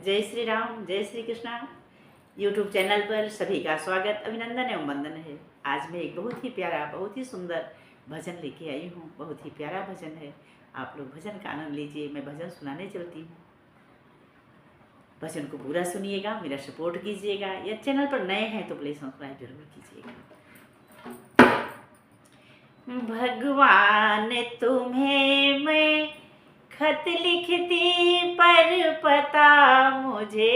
जय श्री राम, जय Shri Krishna. YouTube channel पर सभी का स्वागत, अभिनंदन एवं वंदन है। आज मैं एक बहुत ही प्यारा, बहुत ही सुंदर भजन लेके आई हूँ। बहुत ही प्यारा भजन है। आप लोग भजन का आनंद लीजिए। मैं भजन सुनाने चलती हूँ। भजन को पूरा सुनिएगा, मेरा सपोर्ट कीजिएगा। या चैनल पर नए हैं तो प्लीज़ सब्सक्राइब जरूर कीजिएगा। भगवान तुम्हें मैं खत लिखती, पर पता मुझे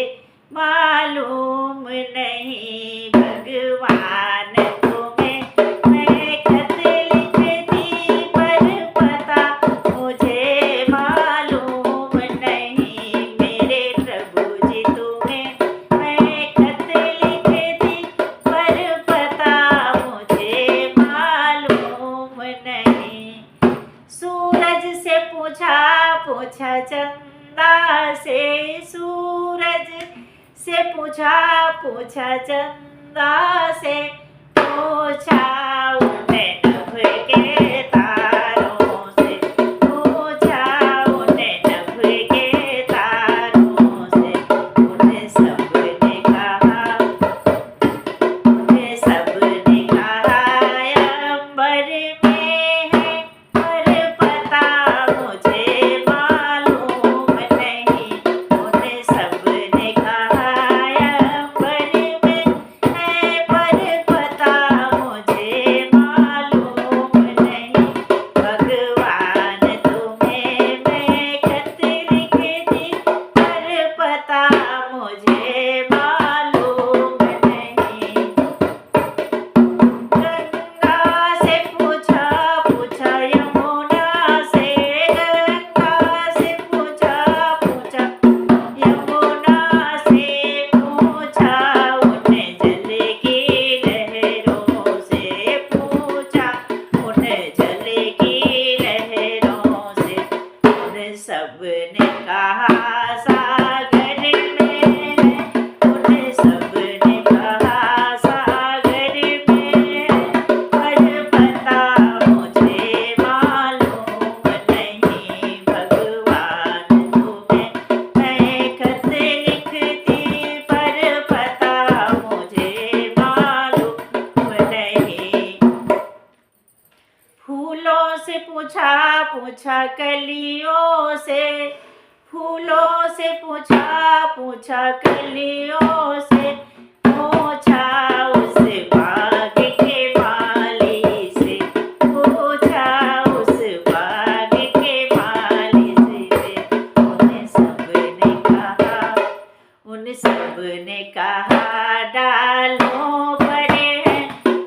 मालूम नहीं। भगवान तुम्हें मैं खत लिखती, पर पता मुझे मालूम नहीं। मेरे प्रभु जी तुम्हें मैं खत लिखती, पर पता मुझे मालूम नहीं। सूरज से पूछा चंदा से, सूरज से पूछा चंदा से, पूछा उन्हें नभ के तारों से, पूछा उन्हें नभ के तारों से। उन्हें सबने कहा अंबर में है, पर पता मुझे मालूम नहीं। उन्हें सबने कहा अंबर में है, पर पता मुझे मालूम नहीं। भगवान तुम्हें मैं खत लिखती, पर पता मुझे मालूम नहीं। गंगा से पूछा यमुना से, गंगा से पूछा यमुना से, पूछा उन्हें जल की लहरों से, पूछा उन्हें जल की लहरों से। उन सबने कहा सागर में है, उन सबने कहा सागर में है, पर पता मुझे मालूम नहीं। भगवान तुम्हें मैं खत लिखती, पर पता मुझे मालूम नहीं। फूलों से पूछा कलियों से, फूलों से पूछा कलियों से, पूछा उस बाग के माली से, पूछा उस बाग के माली से। उन सबने कहा डालों पर है,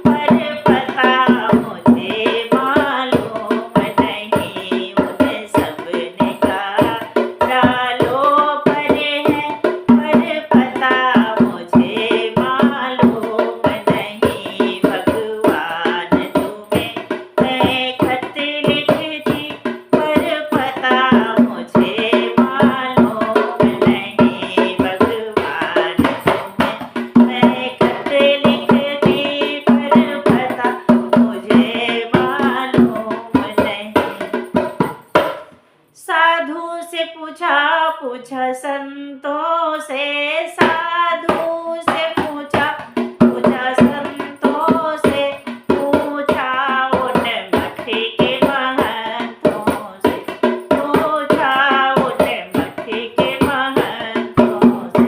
पर पता मुझे मालूम नहीं। उन सबने कहा डालों पर है, पर पता मुझे मालूम नहीं। भगवान तुम्हें मैं खत लिखती, पर पता मुझे मालूम नहीं। भगवान तुम्हें मैं खत लिखती, पर पता मुझे मालूम नहीं। साधु से पूछा संतों से, साधु से पूछा संतों से, पूछा उन मठ के महंतों से, पूछा उन मठ के महंतों से।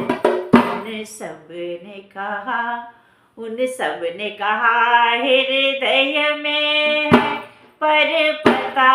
उन सबने कहा हृदय में है, पर पता